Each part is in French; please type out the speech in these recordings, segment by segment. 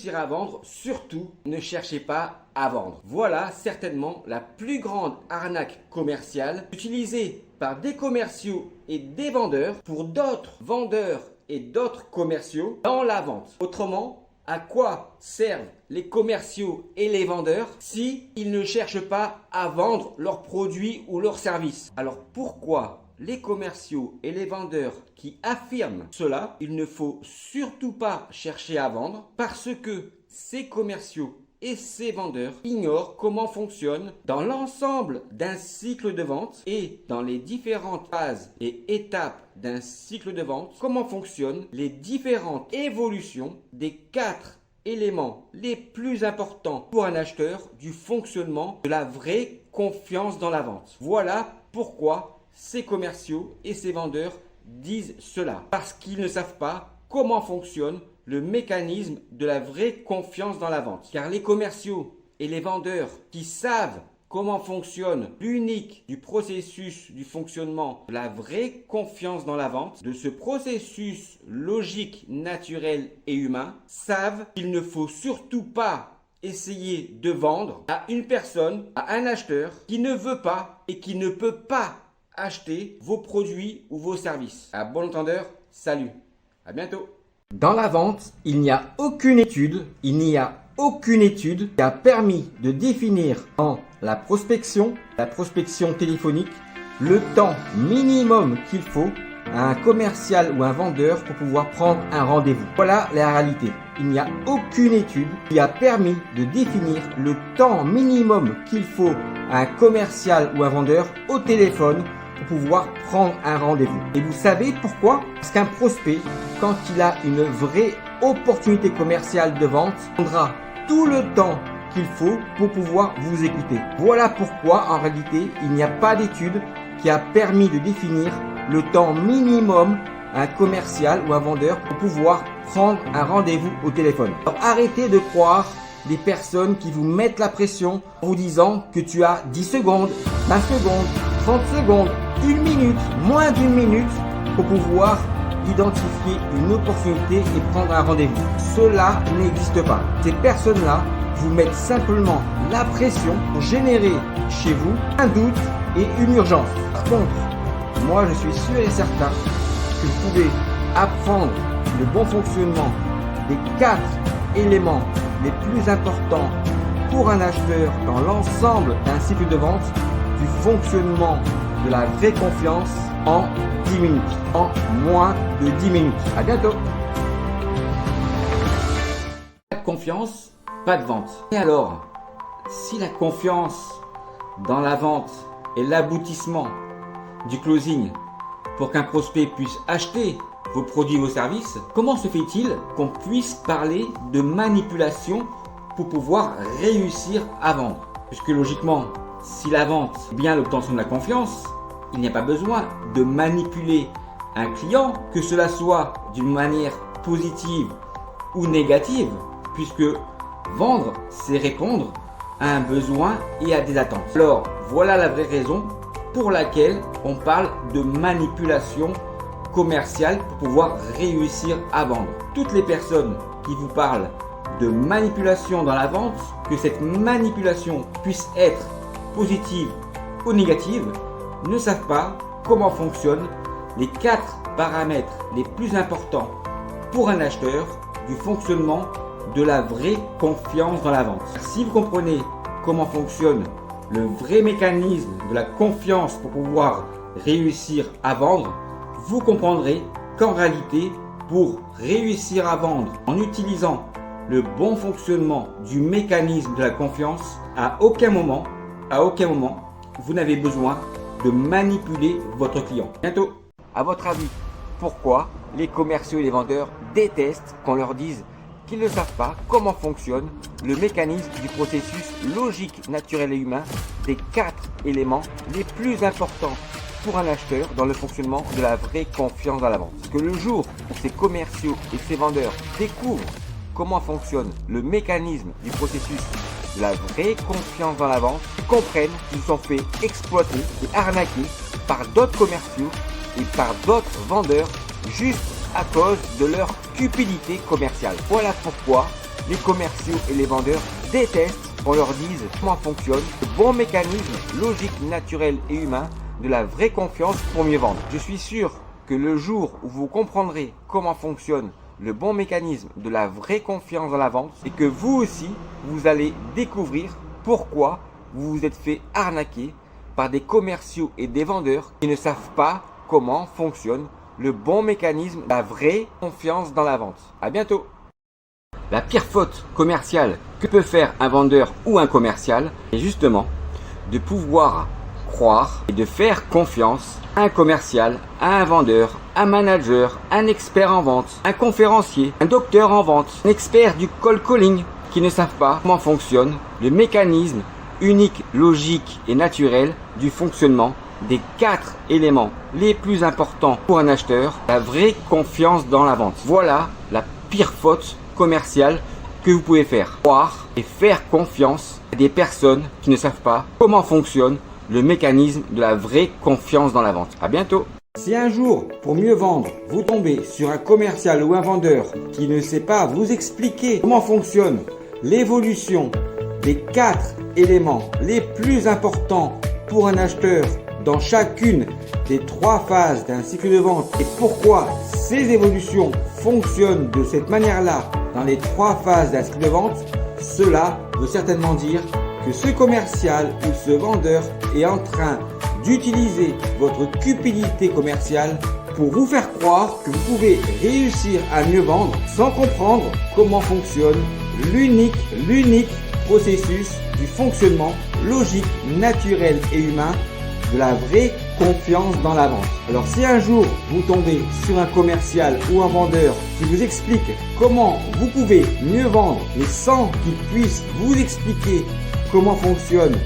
réussir à vendre, surtout ne cherchez pas à vendre. Voilà certainement la plus grande arnaque commerciale utilisée par des commerciaux et des vendeurs pour d'autres vendeurs et d'autres commerciaux dans la vente. Autrement, à quoi servent les commerciaux et les vendeurs si ils ne cherchent pas à vendre leurs produits ou leurs services? Alors pourquoi les commerciaux et les vendeurs qui affirment cela, il ne faut surtout pas chercher à vendre parce que ces commerciaux et ces vendeurs ignorent comment fonctionne dans l'ensemble d'un cycle de vente et dans les différentes phases et étapes d'un cycle de vente, comment fonctionnent les différentes évolutions des 4 éléments les plus importants pour un acheteur du fonctionnement de la vraie confiance dans la vente. Voilà pourquoi ces commerciaux et ces vendeurs disent cela. Parce qu'ils ne savent pas comment fonctionne le mécanisme de la vraie confiance dans la vente. Car les commerciaux et les vendeurs qui savent comment fonctionne l'unique du processus du fonctionnement de la vraie confiance dans la vente, de ce processus logique, naturel et humain, savent qu'il ne faut surtout pas essayer de vendre à une personne, à un acheteur qui ne veut pas et qui ne peut pas acheter vos produits ou vos services. À bon entendeur, salut, à bientôt. Dans la vente, il n'y a aucune étude qui a permis de définir dans la prospection téléphonique, le temps minimum qu'il faut à un commercial ou un vendeur pour pouvoir prendre un rendez-vous. Voilà la réalité. Il n'y a aucune étude qui a permis de définir le temps minimum qu'il faut à un commercial ou un vendeur au téléphone pour pouvoir prendre un rendez-vous. Et vous savez pourquoi? Parce qu'un prospect, quand il a une vraie opportunité commerciale de vente, prendra tout le temps qu'il faut pour pouvoir vous écouter. Voilà pourquoi, en réalité, il n'y a pas d'étude qui a permis de définir le temps minimum à un commercial ou un vendeur pour pouvoir prendre un rendez-vous au téléphone. Alors, arrêtez de croire des personnes qui vous mettent la pression en vous disant que tu as 10 secondes, 20 secondes, 30 secondes, 1 minute, moins d'1 minute pour pouvoir identifier une opportunité et prendre un rendez-vous. Cela n'existe pas. Ces personnes-là vous mettent simplement la pression pour générer chez vous un doute et une urgence. Par contre, moi je suis sûr et certain que vous pouvez apprendre le bon fonctionnement des 4 éléments les plus importants pour un acheteur dans l'ensemble d'un cycle de vente, du fonctionnement de la vraie confiance en 10 minutes, en moins de 10 minutes. À bientôt. Pas de confiance, pas de vente. Et alors, si la confiance dans la vente est l'aboutissement du closing pour qu'un prospect puisse acheter vos produits et vos services, comment se fait-il qu'on puisse parler de manipulation pour pouvoir réussir à vendre? Puisque logiquement, si la vente est bien l'obtention de la confiance, il n'y a pas besoin de manipuler un client, que cela soit d'une manière positive ou négative, puisque vendre, c'est répondre à un besoin et à des attentes. Alors, voilà la vraie raison pour laquelle on parle de manipulation commerciale pour pouvoir réussir à vendre. Toutes les personnes qui vous parlent de manipulation dans la vente, que cette manipulation puisse être positive ou négative, ne savent pas comment fonctionnent les 4 paramètres les plus importants pour un acheteur du fonctionnement de la vraie confiance dans la vente. Si vous comprenez comment fonctionne le vrai mécanisme de la confiance pour pouvoir réussir à vendre, vous comprendrez qu'en réalité, pour réussir à vendre en utilisant le bon fonctionnement du mécanisme de la confiance, à aucun moment, vous n'avez besoin de manipuler votre client. Bientôt. À votre avis, pourquoi les commerciaux et les vendeurs détestent qu'on leur dise qu'ils ne savent pas comment fonctionne le mécanisme du processus logique, naturel et humain des 4 éléments les plus importants pour un acheteur dans le fonctionnement de la vraie confiance dans la vente? Parce que le jour où ces commerciaux et ces vendeurs découvrent comment fonctionne le mécanisme du processus de la vraie confiance dans la vente, ils comprennent qu'ils se sont fait exploiter et arnaquer par d'autres commerciaux et par d'autres vendeurs juste à cause de leur cupidité commerciale. Voilà pourquoi les commerciaux et les vendeurs détestent qu'on leur dise comment fonctionne le bon mécanisme logique, naturel et humain de la vraie confiance pour mieux vendre. Je suis sûr que le jour où vous comprendrez comment fonctionne le bon mécanisme de la vraie confiance dans la vente et que vous aussi, vous allez découvrir pourquoi vous vous êtes fait arnaquer par des commerciaux et des vendeurs qui ne savent pas comment fonctionne le bon mécanisme de la vraie confiance dans la vente. À bientôt. La pire faute commerciale que peut faire un vendeur ou un commercial est justement de pouvoir croire et de faire confiance à un commercial, à un vendeur, un manager, un expert en vente, un conférencier, un docteur en vente, un expert du cold calling qui ne savent pas comment fonctionne le mécanisme unique, logique et naturel du fonctionnement des 4 éléments les plus importants pour un acheteur, la vraie confiance dans la vente. Voilà la pire faute commerciale que vous pouvez faire. Croire et faire confiance à des personnes qui ne savent pas comment fonctionne le mécanisme de la vraie confiance dans la vente. À bientôt. Si un jour, pour mieux vendre, vous tombez sur un commercial ou un vendeur qui ne sait pas vous expliquer comment fonctionne l'évolution des 4 éléments les plus importants pour un acheteur dans chacune des 3 phases d'un cycle de vente et pourquoi ces évolutions fonctionnent de cette manière-là dans les 3 phases d'un cycle de vente, cela veut certainement dire que ce commercial ou ce vendeur est en train d'utiliser votre cupidité commerciale pour vous faire croire que vous pouvez réussir à mieux vendre sans comprendre comment fonctionne l'unique processus du fonctionnement logique, naturel et humain de la vraie confiance dans la vente. Alors si un jour vous tombez sur un commercial ou un vendeur qui vous explique comment vous pouvez mieux vendre mais sans qu'il puisse vous expliquer comment fonctionne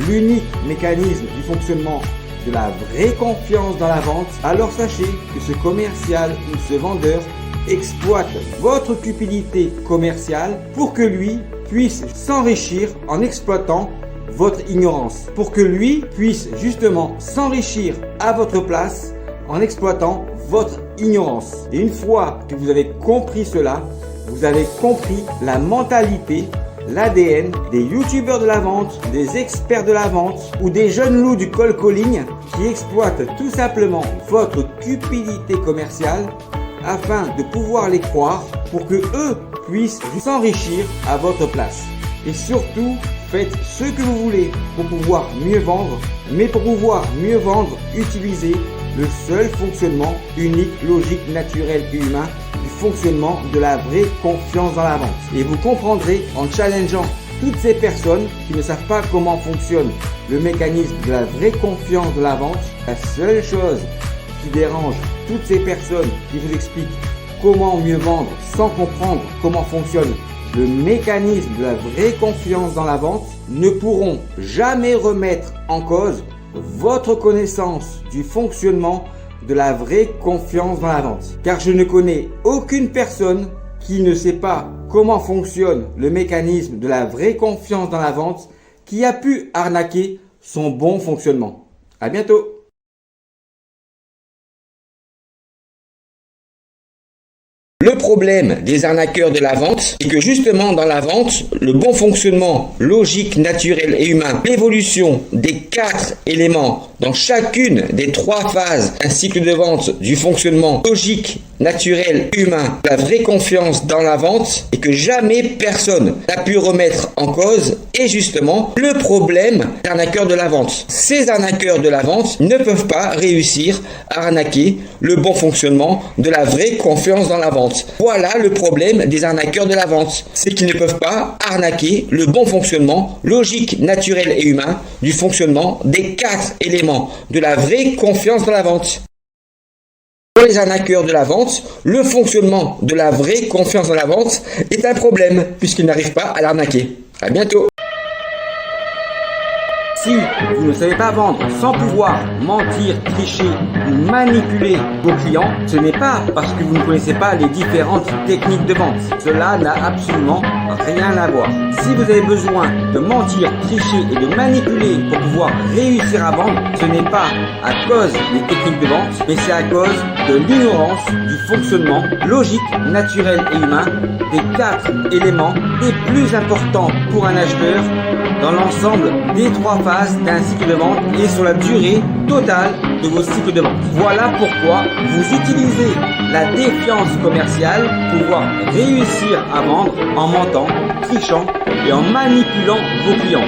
l'unique mécanisme du fonctionnement de la vraie confiance dans la vente, alors sachez que ce commercial ou ce vendeur exploite votre cupidité commerciale pour que lui puisse s'enrichir en exploitant votre ignorance, pour que lui puisse justement s'enrichir à votre place en exploitant votre ignorance. Et une fois que vous avez compris cela, vous avez compris la mentalité, l'ADN des youtubeurs de la vente, des experts de la vente ou des jeunes loups du cold calling qui exploitent tout simplement votre cupidité commerciale afin de pouvoir les croire pour que eux puissent s'enrichir à votre place. Et surtout, faites ce que vous voulez pour pouvoir mieux vendre, mais pour pouvoir mieux vendre, utilisez le seul fonctionnement unique, logique, naturel et humain du fonctionnement de la vraie confiance dans la vente. Et vous comprendrez en challengeant toutes ces personnes qui ne savent pas comment fonctionne le mécanisme de la vraie confiance de la vente. La seule chose qui dérange toutes ces personnes qui vous expliquent comment mieux vendre sans comprendre comment fonctionne le mécanisme de la vraie confiance dans la vente ne pourront jamais remettre en cause votre connaissance du fonctionnement de la vraie confiance dans la vente. Car je ne connais aucune personne qui ne sait pas comment fonctionne le mécanisme de la vraie confiance dans la vente qui a pu arnaquer son bon fonctionnement. À bientôt. Le problème des arnaqueurs de la vente, c'est que justement dans la vente, le bon fonctionnement logique, naturel et humain, l'évolution des 4 éléments dans chacune des 3 phases d'un cycle de vente du fonctionnement logique, naturel, humain, la vraie confiance dans la vente et que jamais personne n'a pu remettre en cause est justement le problème des arnaqueurs de la vente. Ces arnaqueurs de la vente ne peuvent pas réussir à arnaquer le bon fonctionnement de la vraie confiance dans la vente. Voilà le problème des arnaqueurs de la vente, c'est qu'ils ne peuvent pas arnaquer le bon fonctionnement logique, naturel et humain du fonctionnement des 4 éléments de la vraie confiance dans la vente. Pour les arnaqueurs de la vente, le fonctionnement de la vraie confiance dans la vente est un problème puisqu'ils n'arrivent pas à l'arnaquer. À bientôt. Si vous ne savez pas vendre sans pouvoir mentir, tricher ou manipuler vos clients, ce n'est pas parce que vous ne connaissez pas les différentes techniques de vente. Cela n'a absolument rien à voir. Si vous avez besoin de mentir, tricher et de manipuler pour pouvoir réussir à vendre, ce n'est pas à cause des techniques de vente, mais c'est à cause de l'ignorance du fonctionnement logique, naturel et humain des 4 éléments les plus importants pour un acheteur dans l'ensemble des 3 phases d'un cycle de vente et sur la durée totale de vos cycles de vente. Voilà pourquoi vous utilisez la défiance commerciale pour pouvoir réussir à vendre en mentant, trichant et en manipulant vos clients.